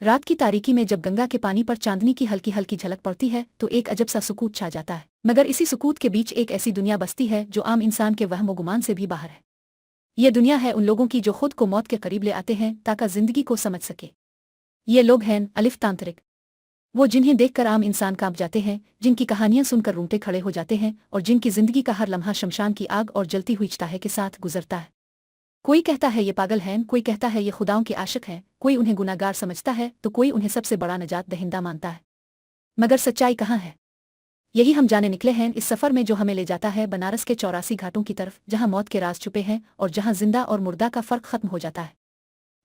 रात की तारीकी में जब गंगा के पानी पर चांदनी की हल्की हल्की झलक पड़ती है तो एक अजब सा सुकूत छा जाता है। मगर इसी सुकूत के बीच एक ऐसी दुनिया बसती है जो आम इंसान के वहम गुमान से भी बाहर है। ये दुनिया है उन लोगों की जो खुद को मौत के करीब ले आते हैं ताकि जिंदगी को समझ सके। ये लोग हैं अलिफ तांत्रिक, वो जिन्हें देखकर आम इंसान कांप जाते हैं, जिनकी कहानियां सुनकर रूंगटे खड़े हो जाते हैं और जिनकी जिंदगी का हर लम्हा शमशान की आग और जलती हुई चिताहे के साथ गुजरता है। कोई कहता है ये पागल हैं, कोई कहता है ये खुदाओं के आशिक हैं, कोई उन्हें गुनाहगार समझता है तो कोई उन्हें सबसे बड़ा नजात दहिंदा मानता है। मगर सच्चाई कहाँ है? यही हम जाने निकले हैं इस सफर में जो हमें ले जाता है बनारस के 84 घाटों की तरफ, जहां मौत के राज छुपे हैं और जहां जिंदा और मुर्दा का फर्क खत्म हो जाता है।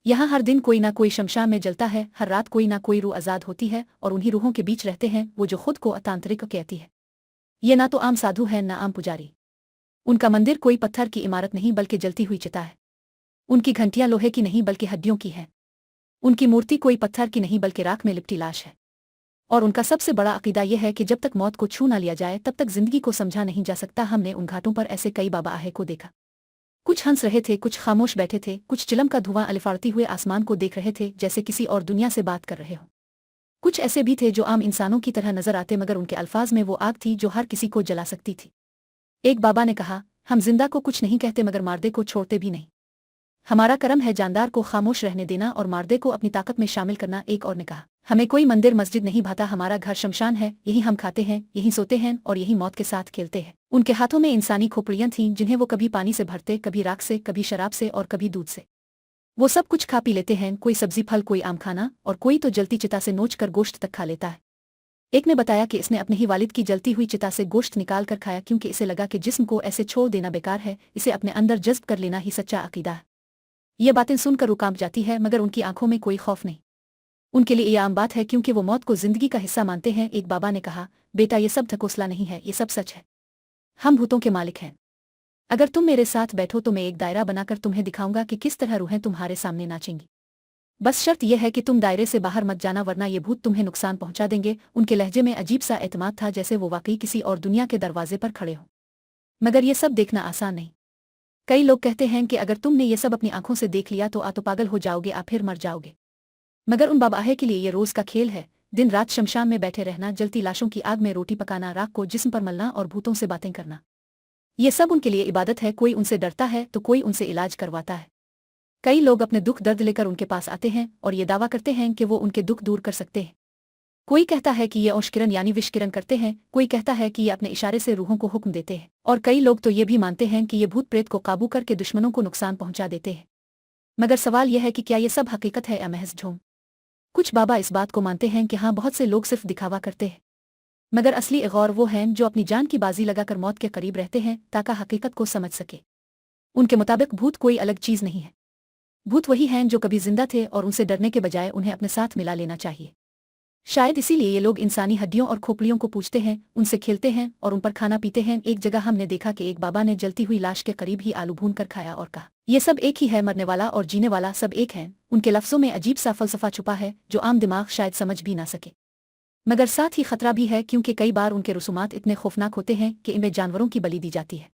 यहाँ हर दिन कोई ना कोई शमशान में जलता है, हर रात कोई ना कोई रूह आज़ाद होती है और उन्हीं रूहों के बीच रहते हैं वो जो खुद को अतांत्रिक कहती है। ये ना तो आम साधु है ना आम पुजारी। उनका मंदिर कोई पत्थर की इमारत नहीं बल्कि जलती हुई चिता है। उनकी घंटियां लोहे की नहीं बल्कि हड्डियों की हैं। उनकी मूर्ति कोई पत्थर की नहीं बल्कि राख में लिपटी लाश है। और उनका सबसे बड़ा अकीदा यह है कि जब तक मौत को छू ना लिया जाए तब तक जिंदगी को समझा नहीं जा सकता। हमने उन घाटों पर ऐसे कई बाबा आहे को देखा। कुछ हंस रहे थे, कुछ खामोश बैठे थे, कुछ चिलम का धुआं अलिफाड़ती हुए आसमान को देख रहे थे जैसे किसी और दुनिया से बात कर रहे हो। कुछ ऐसे भी थे जो आम इंसानों की तरह नजर आते मगर उनके अल्फाज में वो आग थी जो हर किसी को जला सकती थी। एक बाबा ने कहा, हम जिंदा को कुछ नहीं कहते मगर मार्दे को छोड़ते भी नहीं। हमारा करम है जानदार को खामोश रहने देना और मार्दे को अपनी ताकत में शामिल करना। एक और ने कहा, हमें कोई मंदिर मस्जिद नहीं भाता, हमारा घर शमशान है, यही हम खाते हैं, यही सोते हैं और यही मौत के साथ खेलते हैं। उनके हाथों में इंसानी खोपड़ियां थीं जिन्हें वो कभी पानी से भरते, कभी राख से, कभी शराब से और कभी दूध से। वो सब कुछ खा पी लेते हैं, कोई सब्जी फल, कोई आम खाना और कोई तो जलती चिता से नोच कर गोश्त तक खा लेता है। एक ने बताया कि इसने अपने ही वालिद की जलती हुई चिता से गोश्त निकाल कर खाया क्योंकि इसे लगा कि जिस्म को ऐसे छोड़ देना बेकार है, इसे अपने अंदर जज्ब कर लेना ही सच्चा अकीदा है। ये बातें सुनकर वो कांप जाती है मगर उनकी आंखों में कोई खौफ नहीं। उनके लिए ये आम बात है क्योंकि वो मौत को जिंदगी का हिस्सा मानते हैं। एक बाबा ने कहा, बेटा ये सब ढकोसला नहीं है, ये सब सच है। हम भूतों के मालिक हैं। अगर तुम मेरे साथ बैठो तो मैं एक दायरा बनाकर तुम्हें दिखाऊंगा कि किस तरह रूहें तुम्हारे सामने नाचेंगी। बस शर्त यह है कि तुम दायरे से बाहर मत जाना वरना ये भूत तुम्हें नुकसान पहुंचा देंगे। उनके लहजे में अजीब सा एतमाद था जैसे वो वाकई किसी और दुनिया के दरवाजे पर खड़े हों। मगर ये सब देखना आसान नहीं। कई लोग कहते हैं कि अगर तुमने ये सब अपनी आंखों से देख लिया तो आ तो पागल हो जाओगे, आ फिर मर जाओगे। मगर उन बाबाहे के लिए ये रोज का खेल है, दिन रात शमशान में बैठे रहना, जलती लाशों की आग में रोटी पकाना, राख को जिस्म पर मलना और भूतों से बातें करना। ये सब उनके लिए इबादत है। कोई उनसे डरता है तो कोई उनसे इलाज करवाता है। कई लोग अपने दुख दर्द लेकर उनके पास आते हैं और ये दावा करते हैं कि वो उनके दुख दूर कर सकते हैं। कोई कहता है कि ये औशकिरण यानी विषकिरण करते हैं, कोई कहता है कि ये अपने इशारे से रूहों को हुक्म देते हैं और कई लोग तो ये भी मानते हैं कि ये भूत प्रेत को काबू करके दुश्मनों को नुकसान पहुंचा देते हैं। मगर सवाल यह है कि क्या ये सब हकीकत है या महज झूम? कुछ बाबा इस बात को मानते हैं कि हाँ, बहुत से लोग सिर्फ दिखावा करते हैं, मगर असली गौर वो हैं जो अपनी जान की बाजी लगाकर मौत के करीब रहते हैं ताकि हकीकत को समझ सके। उनके मुताबिक भूत कोई अलग चीज नहीं है। भूत वही हैं जो कभी जिंदा थे और उनसे डरने के बजाय उन्हें अपने साथ मिला लेना चाहिए। शायद इसीलिए ये लोग इंसानी हड्डियों और खोपड़ियों को पूजते हैं, उनसे खेलते हैं और उन पर खाना पीते हैं। एक जगह हमने देखा कि एक बाबा ने जलती हुई लाश के करीब ही आलू भून कर खाया और कहा, ये सब एक ही है, मरने वाला और जीने वाला सब एक हैं। उनके लफ्जों में अजीब सा फलसफा छुपा है जो आम दिमाग शायद समझ भी ना सके। मगर साथ ही खतरा भी है क्योंकि कई बार उनके रसूमात इतने खौफनाक होते हैं कि इनमें जानवरों की बलि दी जाती है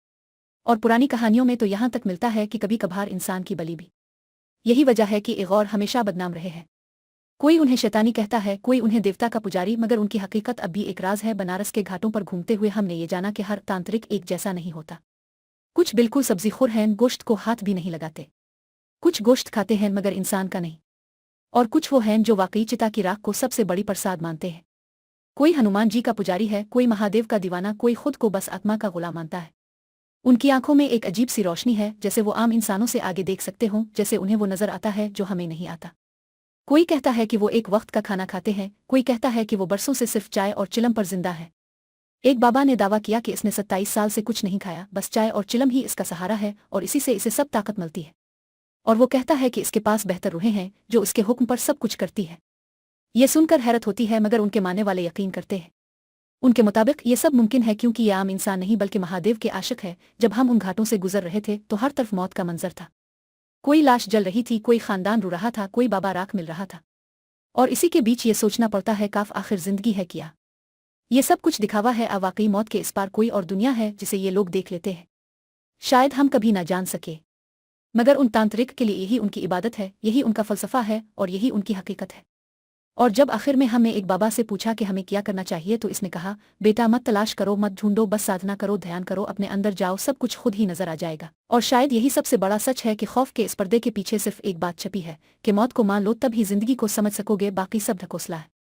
और पुरानी कहानियों में तो यहाँ तक मिलता है कि कभी कभार इंसान की बलि भी। यही वजह है कि इगौर हमेशा बदनाम रहे हैं। कोई उन्हें शैतानी कहता है, कोई उन्हें देवता का पुजारी, मगर उनकी हकीकत अब भी एक राज है। बनारस के घाटों पर घूमते हुए हमने ये जाना कि हर तांत्रिक एक जैसा नहीं होता। कुछ बिल्कुल सब्जीखोर हैं, गोश्त को हाथ भी नहीं लगाते। कुछ गोश्त खाते हैं मगर इंसान का नहीं। और कुछ वो हैं जो वाकई चिता की राख को सबसे बड़ी प्रसाद मानते हैं। कोई हनुमान जी का पुजारी है, कोई महादेव का दीवाना, कोई खुद को बस आत्मा का गुलाम मानता है। उनकी आंखों में एक अजीब सी रोशनी है, जैसे वो आम इंसानों से आगे देख सकते हों, जैसे उन्हें वो नजर आता है जो हमें नहीं आता। कोई कहता है कि वो एक वक्त का खाना खाते हैं, कोई कहता है कि वो बरसों से सिर्फ चाय और चिलम पर जिंदा है। एक बाबा ने दावा किया कि इसने 27 साल से कुछ नहीं खाया, बस चाय और चिलम ही इसका सहारा है और इसी से इसे सब ताकत मिलती है। और वो कहता है कि इसके पास बेहतर रूहें हैं जो उसके हुक्म पर सब कुछ करती है। ये सुनकर हैरत होती है मगर उनके मानने वाले यकीन करते हैं। उनके मुताबिक ये सब मुमकिन है क्योंकि ये आम इंसान नहीं बल्कि महादेव के आशिक है। जब हम उन घाटों से गुजर रहे थे तो हर तरफ मौत का मंजर था। कोई लाश जल रही थी, कोई खानदान रो रहा था, कोई बाबा राख मिल रहा था। और इसी के बीच ये सोचना पड़ता है, काफ आखिर जिंदगी है क्या? ये सब कुछ दिखावा है, वाकई मौत के इस पार कोई और दुनिया है जिसे ये लोग देख लेते हैं। शायद हम कभी ना जान सके, मगर उन तांत्रिक के लिए यही उनकी इबादत है, यही उनका फलसफा है और यही उनकी हकीकत है। اور جب آخر میں ہم نے ایک بابا سے پوچھا کہ ہمیں کیا کرنا چاہیے تو اس نے کہا، بیٹا مت تلاش کرو، مت ڈھونڈو، بس سادھنا کرو، دھیان کرو، اپنے اندر جاؤ، سب کچھ خود ہی نظر آ جائے گا۔ اور شاید یہی سب سے بڑا سچ ہے کہ خوف کے اس پردے کے پیچھے صرف ایک بات چھپی ہے کہ موت کو مان لو، تب ہی زندگی کو سمجھ سکو گے، باقی سب ڈھکوسلا ہے۔